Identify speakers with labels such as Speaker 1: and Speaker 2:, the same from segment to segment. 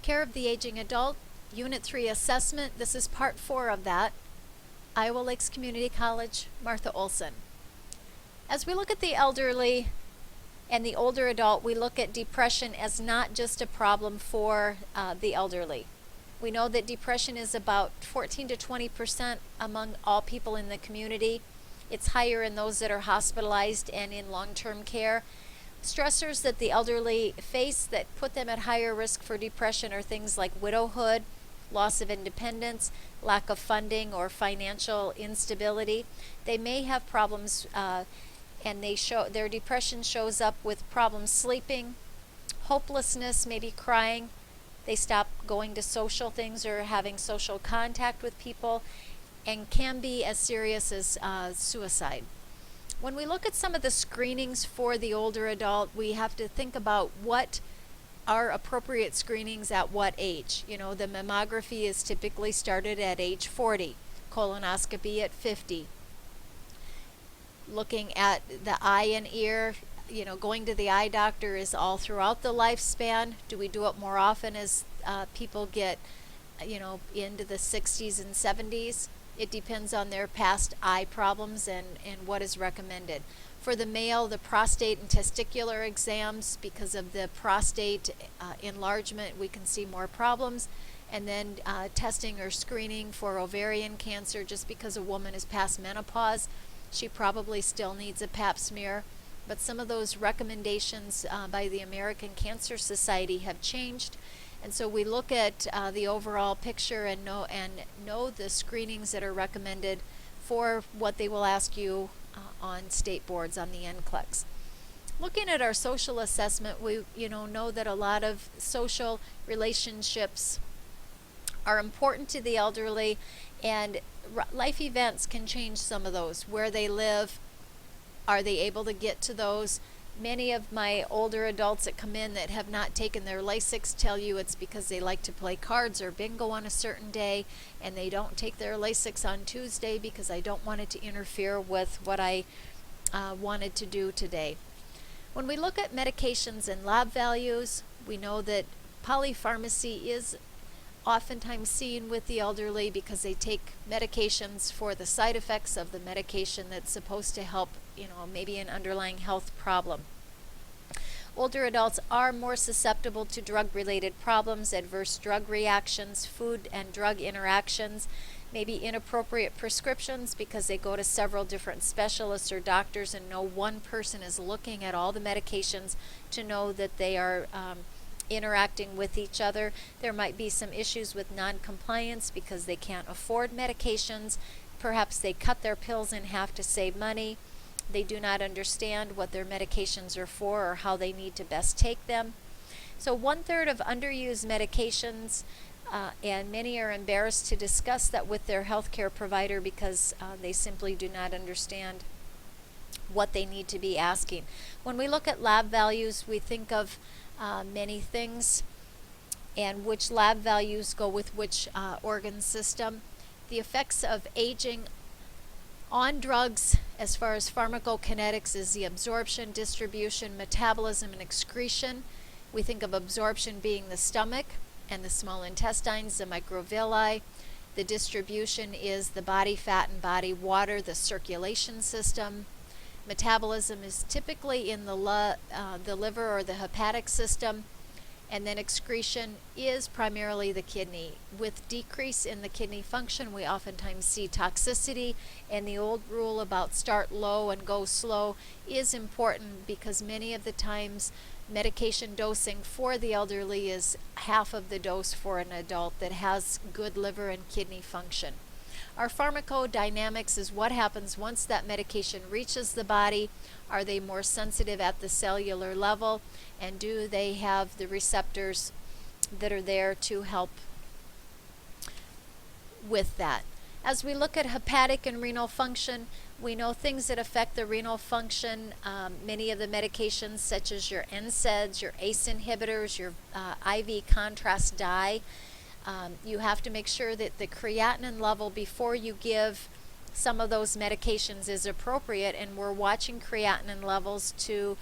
Speaker 1: Care of the Aging Adult, Unit 3 Assessment. This is Part 4 of that. Iowa Lakes Community College, Martha Olson. As we look at the elderly and the older adult, we look at depression as not just a problem for the elderly. We know that depression is about 14 to 20% among all people in the community. It's higher in those that are hospitalized and in long-term care. Stressors that the elderly face that put them at higher risk for depression are things like widowhood, loss of independence, lack of funding, or financial instability. They may have problems and their depression shows up with problems sleeping, hopelessness, maybe crying. They stop going to social things or having social contact with people, and can be as serious as suicide. When we look at some of the screenings for the older adult, we have to think about what are appropriate screenings at what age. You know, the mammography is typically started at age 40, colonoscopy at 50. Looking at the eye and ear, you know, going to the eye doctor is all throughout the lifespan. Do we do it more often as people get, you know, into the 60s and 70s? It depends on their past eye problems and what is recommended. For the male, the prostate and testicular exams, because of the prostate enlargement, we can see more problems. And then testing or screening for ovarian cancer, just because a woman is past menopause, she probably still needs a pap smear. But some of those recommendations by the American Cancer Society have changed. And so we look at the overall picture and know the screenings that are recommended for what they will ask you on state boards on the NCLEX. Looking at our social assessment, we know that a lot of social relationships are important to the elderly, and life events can change some of those. Where they live, are they able to get to those? Many of my older adults that come in that have not taken their Lasix tell you it's because they like to play cards or bingo on a certain day, and they don't take their Lasix on Tuesday because I don't want it to interfere with what I wanted to do today. When we look at medications and lab values, we know that polypharmacy is oftentimes seen with the elderly because they take medications for the side effects of the medication that's supposed to help, maybe an underlying health problem. Older adults are more susceptible to drug-related problems, adverse drug reactions, food and drug interactions, maybe inappropriate prescriptions because they go to several different specialists or doctors, and no one person is looking at all the medications to know that they are interacting with each other. There might be some issues with non-compliance because they can't afford medications. Perhaps they cut their pills in half to save money. They do not understand what their medications are for or how they need to best take them. So 1/3 of underused medications, and many are embarrassed to discuss that with their healthcare provider because they simply do not understand what they need to be asking. When we look at lab values, we think of many things and which lab values go with which organ system. The effects of aging on drugs as far as pharmacokinetics is the absorption, distribution, metabolism, and excretion. We think of absorption being the stomach and the small intestines, the microvilli. The distribution is the body fat and body water, the circulation system. Metabolism is typically in the liver or the hepatic system, and then excretion is primarily the kidney. With decrease in the kidney function, we oftentimes see toxicity, and the old rule about start low and go slow is important because many of the times medication dosing for the elderly is half of the dose for an adult that has good liver and kidney function. Our pharmacodynamics is what happens once that medication reaches the body. Are they more sensitive at the cellular level, and do they have the receptors that are there to help with that? As we look at hepatic and renal function, we know things that affect the renal function. Many of the medications such as your NSAIDs, your ACE inhibitors, your IV contrast dye, you have to make sure that the creatinine level before you give some of those medications is appropriate, and we're watching creatinine levels to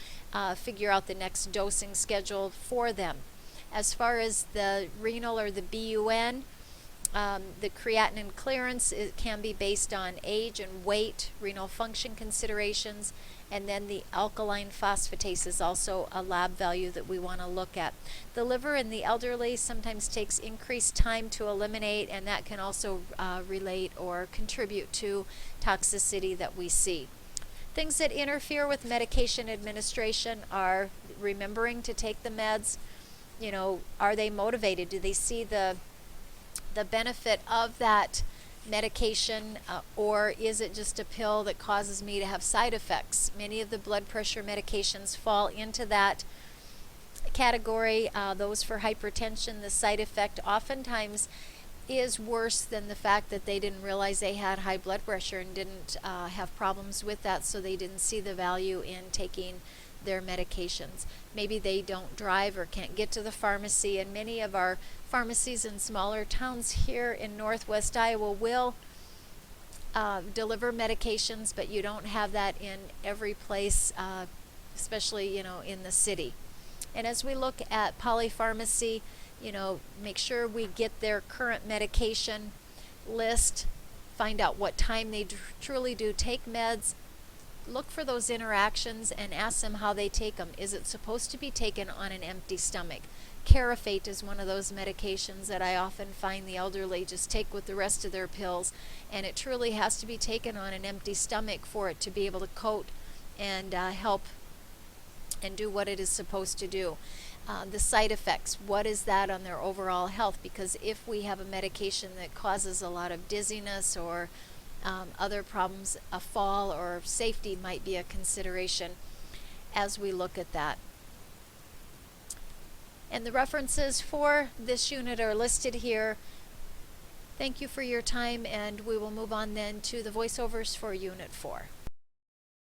Speaker 1: figure out the next dosing schedule for them. As far as the renal or the BUN, the creatinine clearance, it can be based on age and weight, renal function considerations, and then the alkaline phosphatase is also a lab value that we want to look at. The liver in the elderly sometimes takes increased time to eliminate, and that can also relate or contribute to toxicity that we see. Things that interfere with medication administration are remembering to take the meds. You know, are they motivated? Do they see the benefit of that medication, or is it just a pill that causes me to have side effects? Many of the blood pressure medications fall into that category. Those for hypertension, the side effect oftentimes is worse than the fact that they didn't realize they had high blood pressure and didn't have problems with that, so they didn't see the value in taking their medications. Maybe they don't drive or can't get to the pharmacy, and many of our pharmacies in smaller towns here in northwest Iowa will deliver medications, but you don't have that in every place, especially, you know, in the city. And as we look at polypharmacy, you know, make sure we get their current medication list, find out what time they truly do take meds, look for those interactions and ask them how they take them. Is it supposed to be taken on an empty stomach? Carafate is one of those medications that I often find the elderly just take with the rest of their pills, and it truly has to be taken on an empty stomach for it to be able to coat and help and do what it is supposed to do. The side effects, what is that on their overall health? Because if we have a medication that causes a lot of dizziness or other problems, a fall or safety might be a consideration as we look at that. And the references for this unit are listed here. Thank you for your time, and we will move on then to the voiceovers for Unit 4.